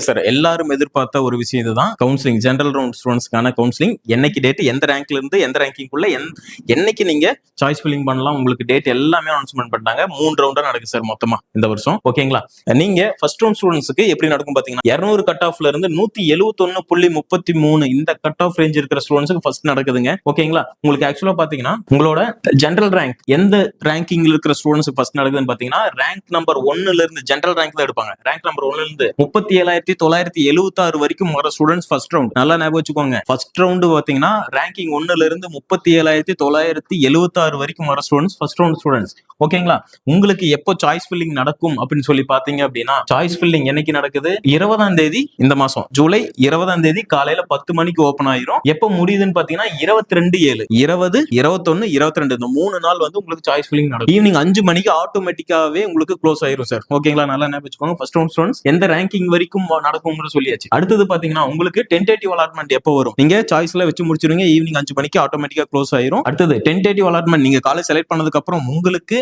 Sir எல்லாரும் எதிர்பார்த்த ஒரு விஷயம் இதுதான். கவுன்சிலிங் ஜெனரல் ரவுண்ட் ஸ்டூடெண்ட்ஸ்க்கான கவுன்சிலிங் என்னைக்கு டேட், எந்த ரேங்க்ல இருந்து எந்த ரேங்கிங்குள்ள என்னைக்கு நீங்க சாய்ஸ் ஃபில்லிங் பண்ணலாம், உங்களுக்கு டேட் எல்லாமே அனௌன்ஸ்மெண்ட் பண்ணாங்க. 3 ரவுண்டா நடக்குது சார் மொத்தமா இந்த வருஷம். ஓகேங்களா? நீங்க ஃபர்ஸ்ட் ரவுண்ட் ஸ்டூடெண்ட்ஸ்க்கு எப்படி நடக்கும் பாத்தீங்கன்னா 200 கட் ஆஃப்ல இருந்து 171.33 இந்த கட் ஆஃப் ரேஞ்ச் இருக்கிற ஸ்டூடெண்ட்ஸ்க்கு ஃபர்ஸ்ட் நடக்குதுங்க. ஓகேங்களா? உங்களுக்கு ஆக்சுவலா பாத்தீங்கன்னா உங்களோட ஜெனரல் ரேங்க் எந்த ரேங்கிங்ல இருக்கிற ஸ்டூடெண்ட்ஸ்க்கு ஃபர்ஸ்ட் நடக்குதுன்னு பாத்தீங்கன்னா ரேங்க் நம்பர் 1ல இருந்து ஜெனரல் ரேங்க் தான் எடுப்பாங்க. ரேங்க் நம்பர் 1ல இருந்து 37,976 வரைக்கும் வர ஸ்டூடெண்ட்ஸ் ஃபர்ஸ்ட் ரவுண்ட். நல்லா ஞாபகம் வச்சுக்கோங்க. ஃபர்ஸ்ட் ரவுண்ட் பாத்தீங்கன்னா ரேங்கிங் 1ல இருந்து 37,976 வரைக்கும் வர ஸ்டூடெண்ட்ஸ் ஃபர்ஸ்ட் ரவுண்ட் ஸ்டூடெண்ட்ஸ். ஓகேங்களா? உங்களுக்கு எப்போ சாய்ஸ் ஃபில்லிங் நடக்கும் அப்படின்னு சொல்லி பாத்தீங்க அப்படின்னா சாய்ஸ் ஃபில்லிங் என்னைக்கு நடக்குது? 20ஆம் தேதி இந்த மாசம் ஜூலை 20ஆம் தேதி காலையில 10 மணிக்கு ஓபன் ஆயிரும். எப்போ முடியுதுன்னு பாத்தீங்கன்னா 22/7 20, 21, 22 இந்த 3 நாள் வந்து உங்களுக்கு சாய்ஸ் ஃபில்லிங் நடக்கும். ஈவினிங் 5 மணிக்கு ஆட்டோமேட்டிக்காவே உங்களுக்கு க்ளோஸ் ஆயிரும் சார். ஓகேங்களா? நல்லா ஞாபகம் வச்சுக்கோங்க. ஃபர்ஸ்ட் ரவுண்ட் ஸ்டூடெண்ட்ஸ் எந்த ரேங்கிங் வரைக்கும் நடக்கும்னு சொல்லியாச்சு. அடுத்தது பாத்தீங்கன்னா உங்களுக்கு டென்டேட்டிவ் அலாட்மெண்ட் எப்போ வரும்? நீங்க சாய்ஸ்ல வச்சு முடிச்சிருவீங்க. ஈவினிங் 5 மணிக்கு ஆட்டோமேட்டிக்கா க்ளோஸ் ஆயிரும். அடுத்தது டென்டேட்டிவ் அலாட்மெண்ட் நீங்க காலேஜ் செலக்ட் பண்ணதுக்கு அப்புறம் உங்களுக்கு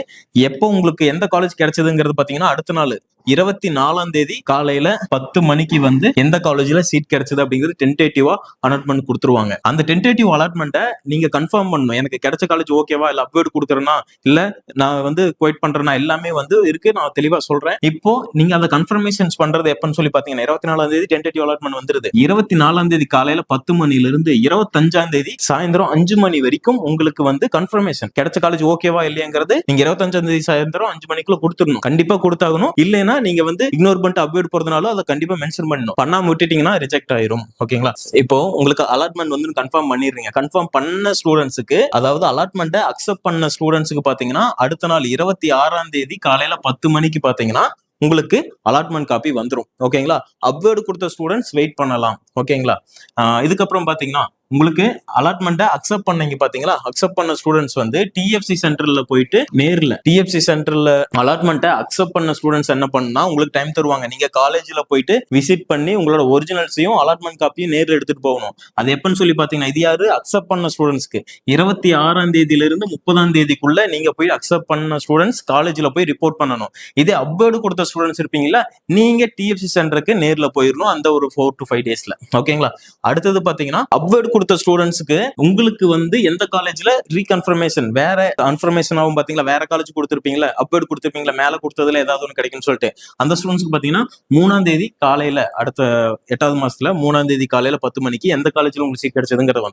எப்போ உங்களுக்கு எந்த காலேஜ் கிடைச்சதுங்கிறது பாத்தீங்கன்னா அடுத்த நாள் 24ஆம் தேதி காலையில 10 மணிக்கு வந்து எந்த காலேஜ்ல சீட் கிடைச்சது அப்படிங்கிறது டென்டேட்டிவா அலாட்மெண்ட் கொடுத்துருவாங்க. அந்த டென்டேட்டிவ் அலாட்மெண்ட்டை நீங்க கன்ஃபார்ம் பண்ணணும். எனக்கு கிடைச்ச காலேஜ் ஓகேவா, இல்ல அப்வேர்ட் கொடுக்குறேன்னா, இல்ல நான் வந்து குவைட் பண்றேன்னா எல்லாமே வந்து இருக்கு. நான் தெளிவா சொல்றேன். இப்போ நீங்க அந்த கன்ஃபர்மேஷன்ஸ் பண்றது எப்பன்னு சொல்லி பாத்தீங்கன்னா 24ஆம் தேதி டென்டேட்டிவ் அலாட்மெண்ட் வந்துருது. 24ஆம் தேதி காலையில 10 மணில இருந்து 25ஆம் தேதி சாயந்தரம் 5 மணி வரைக்கும் உங்களுக்கு வந்து கன்ஃபர்மேஷன் கிடைச்ச காலேஜ் ஓகேவா இல்லையாங்கிறது நீங்க 25ஆம் தேதி சாயந்தரம் 5 மணிக்குள்ள கொடுத்துடணும். கண்டிப்பா கொடுத்தாகணும். இல்லைன்னா நீங்க வந்து இக்னோர் பண்ணிட்டு அப்டேட் போறதுனால அதை கண்டிப்பா மென்ஷன் பண்ணணும். பண்ணாம விட்டுட்டீங்கன்னா ரிஜெக்ட் ஆயிரும். ஓகேங்களா? இப்போ உங்களுக்கு அலாட்மெண்ட் வந்து கன்ஃபார்ம் பண்ணிடுறீங்க. கன்ஃபார்ம் பண்ண ஸ்டூடெண்ட்ஸ்க்கு, அதாவது அலாட்மெண்ட்டை அக்செப்ட் பண்ண ஸ்டூடெண்ட்ஸ்க்கு பாத்தீங்கன்னா அடுத்த நாள் 26ஆம் தேதி காலையில 10 மணிக்கு பாத்தீங்கன்னா உங்களுக்கு அலாட்மெண்ட் காப்பி வந்துடும். ஓகேங்களா? அப்வேர்டு கொடுத்த ஸ்டூடெண்ட்ஸ் வெயிட் பண்ணலாம். ஓகேங்களா? இதுக்கப்புறம் பாத்தீங்கன்னா உங்களுக்கு அலாட்மெண்ட்டை அக்செப்ட் பண்ணீங்க பாத்தீங்களா? அக்செப்ட் பண்ண ஸ்டூடெண்ட்ஸ் வந்து டிஎஃப்சி சென்டர்ல போயிட்டு நேர்ல டிஎஃப்சி சென்டர்ல அலாட்மெண்ட்டை அக்செப்ட் பண்ண ஸ்டூடெண்ட்ஸ் என்ன பண்ணா உங்களுக்கு டைம் தருவாங்க. நீங்க காலேஜ்ல போயிட்டு விசிட் பண்ணி உங்களோட ஒரிஜினல்ஸையும் அலாட்மெண்ட் காப்பியும் நேர்ல எடுத்துட்டு போகணும். அது எப்பன்னு சொல்லி பாத்தீங்கன்னா இது யாரு அக்செப்ட் பண்ண ஸ்டூடெண்ட்ஸ்க்கு 26ஆம் தேதியில இருந்து 30ஆம் தேதிக்குள்ள நீங்க போய் அக்செப்ட் பண்ண ஸ்டூடெண்ட்ஸ் காலேஜ்ல போய் ரிப்போர்ட் பண்ணணும். இதே அப்வேர்டு கொடுத்த ஸ்டூடெண்ட்ஸ் இருப்பீங்களா, நீங்க டிஎஃப்சி சென்டருக்கு நேர்ல போயிடணும் அந்த ஒரு 4 to 5 டேஸ்ல. ஓகேங்களா? அடுத்தது பாத்தீங்கன்னா அப்வேர்டு கொடுத்த ஸ்டூடெண்ட்ஸ்க்கு உங்களுக்கு வந்து எந்த காலேஜ்ல ரீகன்ஃபர்மேஷன் வேற கன்ஃபர்மேஷன் ஆகும் பாத்தீங்களா, வேற காலேஜ் கொடுத்திருப்பீங்களா, அப்வேர்டு கொடுத்திருப்பீங்களா, மேல கொடுத்ததுல ஏதாவது ஒன்று கிடைக்கும்னு சொல்லிட்டு அந்த ஸ்டூடெண்ட்ஸ்க்கு பாத்தீங்கன்னா 3ஆம் தேதி காலையில அடுத்த 8வது மாசத்துல 3ஆம் தேதி காலையில 10 மணிக்கு எந்த காலேஜ்ல உங்களுக்கு சீட் கிடைச்சதுங்கிறது வந்து